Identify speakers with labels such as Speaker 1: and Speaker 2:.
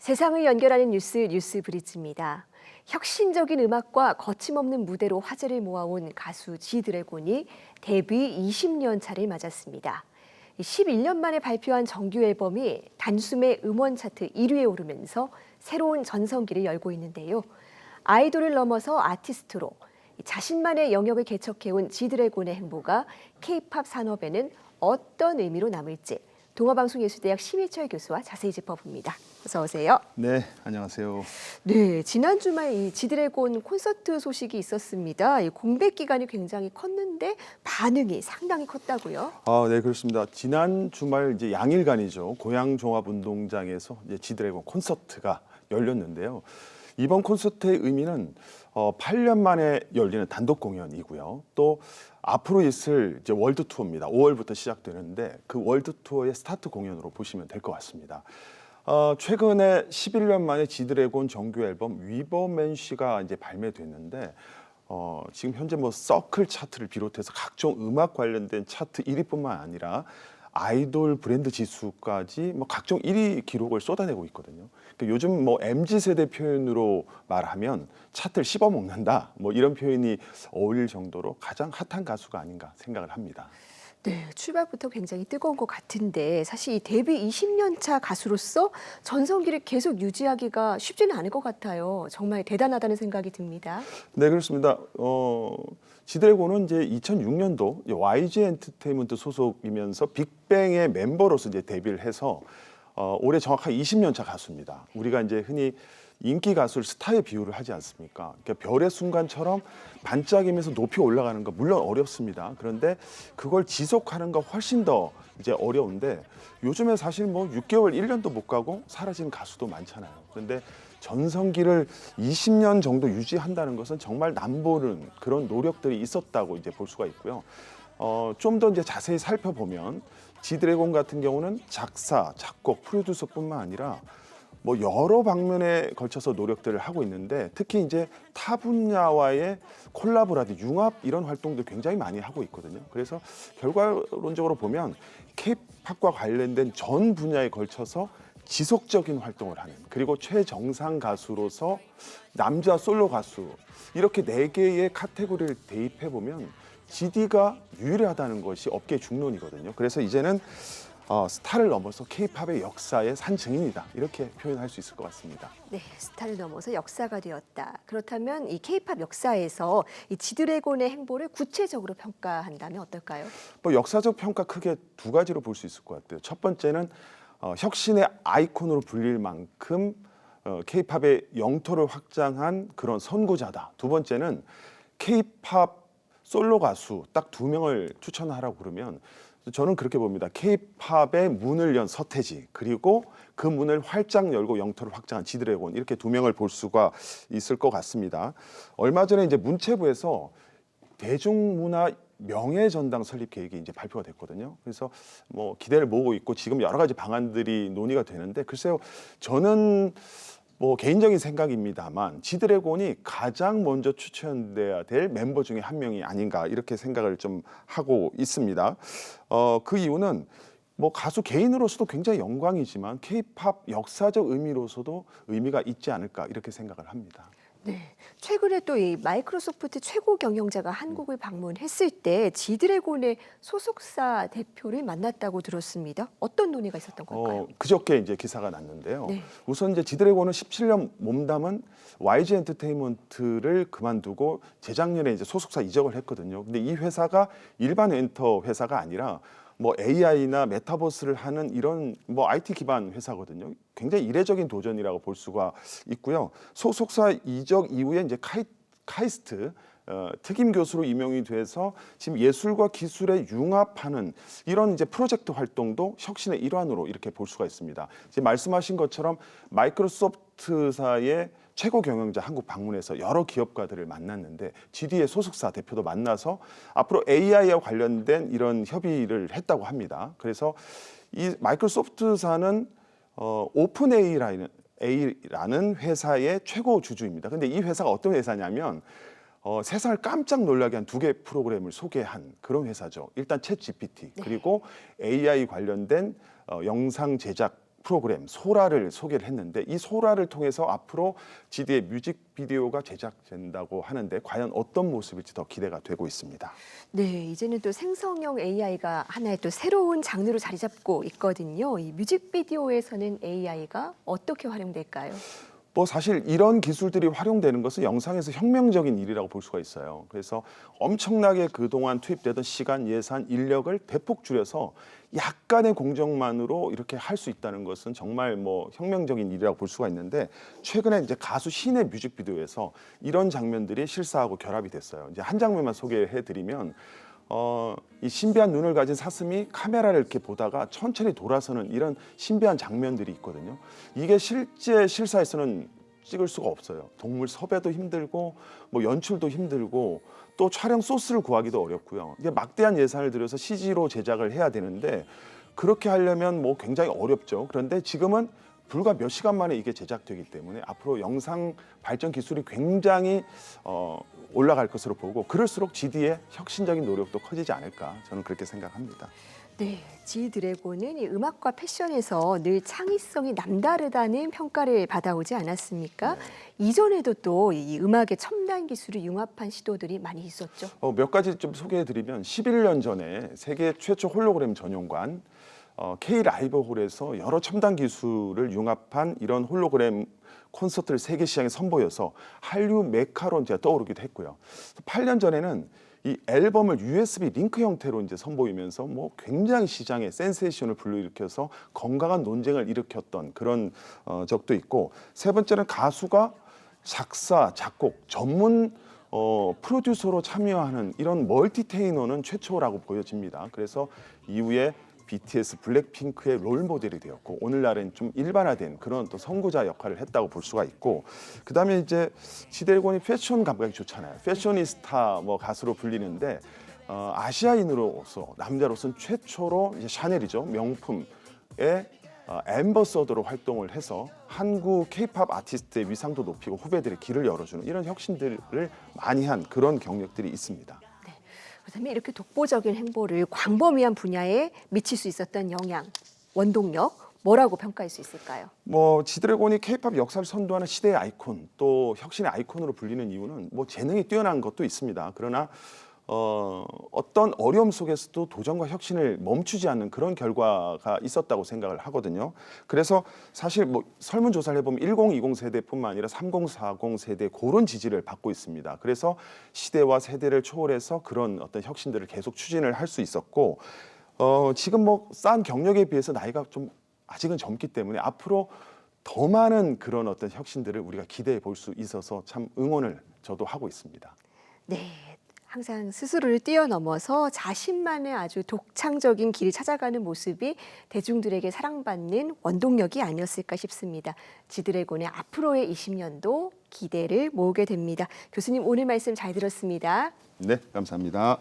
Speaker 1: 세상을 연결하는 뉴스 뉴스브리지입니다. 혁신적인 음악과 거침없는 무대로 화제를 모아온 가수 지드래곤이 데뷔 20년 차를 맞았습니다. 11년 만에 발표한 정규 앨범이 단숨에 음원 차트 1위에 오르면서 새로운 전성기를 열고 있는데요. 아이돌을 넘어서 아티스트로 자신만의 영역을 개척해온 지드래곤의 행보가 K-팝 산업에는 어떤 의미로 남을지 동아방송예술대학 심희철 교수와 자세히 짚어봅니다. 어서 오세요.
Speaker 2: 네, 안녕하세요.
Speaker 1: 네, 지난 주말 이 지드래곤 콘서트 소식이 있었습니다. 이 공백 기간이 굉장히 컸는데 반응이 상당히 컸다고요?
Speaker 2: 네, 그렇습니다. 지난 주말 이제 양일간이죠. 고양종합운동장에서 이제 지드래곤 콘서트가 열렸는데요. 이번 콘서트의 의미는 8년 만에 열리는 단독 공연이고요. 또 앞으로 있을 이제 월드 투어입니다. 5월부터 시작되는데 그 월드 투어의 스타트 공연으로 보시면 될 것 같습니다. 최근에 11년 만에 지드래곤 정규 앨범 위버맨시가 이제 발매됐는데 지금 현재 뭐 서클 차트를 비롯해서 각종 음악 관련된 차트 1위뿐만 아니라 아이돌 브랜드 지수까지 뭐 각종 1위 기록을 쏟아내고 있거든요. 그러니까 요즘 뭐 MZ 세대 표현으로 말하면 차트를 씹어먹는다, 뭐 이런 표현이 어울릴 정도로 가장 핫한 가수가 아닌가 생각을 합니다.
Speaker 1: 네, 출발부터 굉장히 뜨거운 것 같은데 사실 이 데뷔 20년 차 가수로서 전성기를 계속 유지하기가 쉽지는 않을 것 같아요. 정말 대단하다는 생각이 듭니다.
Speaker 2: 네, 그렇습니다. 지드래곤은 이제 2006년도 YG 엔터테인먼트 소속이면서 빅뱅의 멤버로서 이제 데뷔를 해서 올해 정확하게 20년 차 가수입니다. 우리가 이제 흔히 인기 가수를 스타에 비유를 하지 않습니까? 그러니까 별의 순간처럼 반짝이면서 높이 올라가는 거 물론 어렵습니다. 그런데 그걸 지속하는 거 훨씬 더 이제 어려운데 요즘에 사실 뭐 6개월, 1년도 못 가고 사라지는 가수도 많잖아요. 그런데 전성기를 20년 정도 유지한다는 것은 정말 남보는 그런 노력들이 있었다고 이제 볼 수가 있고요. 좀 더 이제 자세히 살펴보면 지드래곤 같은 경우는 작사, 작곡, 프로듀서뿐만 아니라 뭐 여러 방면에 걸쳐서 노력들을 하고 있는데 특히 이제 타 분야와의 콜라보라든지 융합 이런 활동도 굉장히 많이 하고 있거든요. 그래서 결과론적으로 보면 K-팝과 관련된 전 분야에 걸쳐서 지속적인 활동을 하는, 그리고 최정상 가수로서 남자 솔로 가수, 이렇게 4개의 카테고리를 대입해 보면 GD가 유일하다는 것이 업계 중론이거든요. 그래서 이제는 스타를 넘어서 K-팝의 역사의 산 증인이다, 이렇게 표현할 수 있을 것 같습니다.
Speaker 1: 네, 스타를 넘어서 역사가 되었다. 그렇다면 이 K-팝 역사에서 이 지드래곤의 행보를 구체적으로 평가한다면 어떨까요?
Speaker 2: 뭐 역사적 평가 크게 2가지로 볼 수 있을 것 같아요. 첫 번째는 혁신의 아이콘으로 불릴 만큼 K-팝의 영토를 확장한 그런 선구자다. 두 번째는 K-팝 솔로 가수 딱 2명을 추천하라고 그러면 저는 그렇게 봅니다. K-팝의 문을 연 서태지, 그리고 그 문을 활짝 열고 영토를 확장한 지드래곤, 이렇게 2명을 볼 수가 있을 것 같습니다. 얼마 전에 이제 문체부에서 대중문화 명예전당 설립 계획이 이제 발표가 됐거든요. 그래서 뭐 기대를 모으고 있고 지금 여러 가지 방안들이 논의가 되는데 글쎄요, 저는 뭐 개인적인 생각입니다만 지드래곤이 가장 먼저 추천돼야 될 멤버 중에 한 명이 아닌가, 이렇게 생각을 좀 하고 있습니다. 그 이유는 뭐 가수 개인으로서도 굉장히 영광이지만 K-팝 역사적 의미로서도 의미가 있지 않을까, 이렇게 생각을 합니다.
Speaker 1: 네, 최근에 또 이 마이크로소프트 최고 경영자가 한국을 방문했을 때 지드래곤의 소속사 대표를 만났다고 들었습니다. 어떤 논의가 있었던 걸까요?
Speaker 2: 그저께 이제 기사가 났는데요.
Speaker 1: 네.
Speaker 2: 우선 이제 지드래곤은 17년 몸담은 YG 엔터테인먼트를 그만두고 재작년에 이제 소속사 이적을 했거든요. 근데 이 회사가 일반 엔터 회사가 아니라 뭐 AI나 메타버스를 하는 이런 뭐 IT 기반 회사거든요. 굉장히 이례적인 도전이라고 볼 수가 있고요. 소속사 이적 이후에 이제 카이스트 특임 교수로 임용이 돼서 지금 예술과 기술에 융합하는 이런 이제 프로젝트 활동도 혁신의 일환으로 이렇게 볼 수가 있습니다. 지금 말씀하신 것처럼 마이크로소프트사의 최고 경영자 한국 방문해서 여러 기업가들을 만났는데 GD의 소속사 대표도 만나서 앞으로 AI와 관련된 이런 협의를 했다고 합니다. 그래서 이 마이크로소프트사는 오픈 AI라는 회사의 최고 주주입니다. 근데 이 회사가 어떤 회사냐면 세상을 깜짝 놀라게 한 2개 프로그램을 소개한 그런 회사죠. 일단 챗 GPT, 그리고 AI 관련된 영상 제작 프로그램 소라를 소개를 했는데 이 소라를 통해서 앞으로 GD의 뮤직비디오가 제작된다고 하는데 과연 어떤 모습일지 더 기대가 되고 있습니다.
Speaker 1: 네, 이제는 또 생성형 AI가 하나의 또 새로운 장르로 자리 잡고 있거든요. 이 뮤직비디오에서는 AI가 어떻게 활용될까요?
Speaker 2: 뭐 사실 이런 기술들이 활용되는 것은 영상에서 혁명적인 일이라고 볼 수가 있어요. 그래서 엄청나게 그동안 투입되던 시간, 예산, 인력을 대폭 줄여서 약간의 공정만으로 이렇게 할 수 있다는 것은 정말 뭐 혁명적인 일이라고 볼 수가 있는데 최근에 이제 가수 신의 뮤직비디오에서 이런 장면들이 실사하고 결합이 됐어요. 이제 한 장면만 소개해 드리면 이 신비한 눈을 가진 사슴이 카메라를 이렇게 보다가 천천히 돌아서는 이런 신비한 장면들이 있거든요. 이게 실제 실사에서는 찍을 수가 없어요. 동물 섭외도 힘들고 뭐 연출도 힘들고 또 촬영 소스를 구하기도 어렵고요. 이게 막대한 예산을 들여서 CG로 제작을 해야 되는데 그렇게 하려면 뭐 굉장히 어렵죠. 그런데 지금은 불과 몇 시간 만에 이게 제작되기 때문에 앞으로 영상 발전 기술이 굉장히 올라갈 것으로 보고 그럴수록 GD의 혁신적인 노력도 커지지 않을까 저는 그렇게 생각합니다.
Speaker 1: 네, G드래곤은 이 음악과 패션에서 늘 창의성이 남다르다는 평가를 받아오지 않았습니까? 이전에도 또 이 음악의 첨단 기술을 융합한 시도들이 많이 있었죠.
Speaker 2: 몇 가지 좀 소개해드리면 11년 전에 세계 최초 홀로그램 전용관 K 라이브 홀에서 여러 첨단 기술을 융합한 이런 홀로그램 콘서트를 세계 시장에 선보여서 한류 메카로 이제 떠오르기도 했고요. 8년 전에는 이 앨범을 USB 링크 형태로 이제 선보이면서 뭐 굉장히 시장에 센세이션을 불러일으켜서 건강한 논쟁을 일으켰던 그런 적도 있고 세 번째는 가수가 작사, 작곡, 전문 프로듀서로 참여하는 이런 멀티테이너는 최초라고 보여집니다. 그래서 이후에 BTS, 블랙핑크의 롤 모델이 되었고 오늘날은 좀 일반화된 그런 또 선구자 역할을 했다고 볼 수가 있고 그다음에 이제 지드래곤이 패션 감각이 좋잖아요. 패셔니스타 뭐 가수로 불리는데 아시아인으로서 남자로서는 최초로 이제 샤넬이죠 명품의 앰버서더로 활동을 해서 한국 K-팝 아티스트의 위상도 높이고 후배들의 길을 열어주는 이런 혁신들을 많이 한 그런 경력들이 있습니다.
Speaker 1: 그다음에 이렇게 독보적인 행보를 광범위한 분야에 미칠 수 있었던 영향, 원동력 뭐라고 평가할 수 있을까요?
Speaker 2: 뭐 지드래곤이 K-팝 역사를 선도하는 시대의 아이콘 또 혁신의 아이콘으로 불리는 이유는 뭐 재능이 뛰어난 것도 있습니다. 그러나 어떤 어려움 속에서도 도전과 혁신을 멈추지 않는 그런 결과가 있었다고 생각을 하거든요. 그래서 사실 뭐 설문조사를 해보면 1020 세대뿐만 아니라 3040 세대 그런 지지를 받고 있습니다. 그래서 시대와 세대를 초월해서 그런 어떤 혁신들을 계속 추진을 할 수 있었고 지금 뭐 쌓은 경력에 비해서 나이가 좀 아직은 젊기 때문에 앞으로 더 많은 그런 어떤 혁신들을 우리가 기대해 볼 수 있어서 참 응원을 저도 하고 있습니다.
Speaker 1: 네. 항상 스스로를 뛰어넘어서 자신만의 아주 독창적인 길을 찾아가는 모습이 대중들에게 사랑받는 원동력이 아니었을까 싶습니다. 지드래곤의 앞으로의 20년도 기대를 모으게 됩니다. 교수님 오늘 말씀 잘 들었습니다.
Speaker 2: 네, 감사합니다.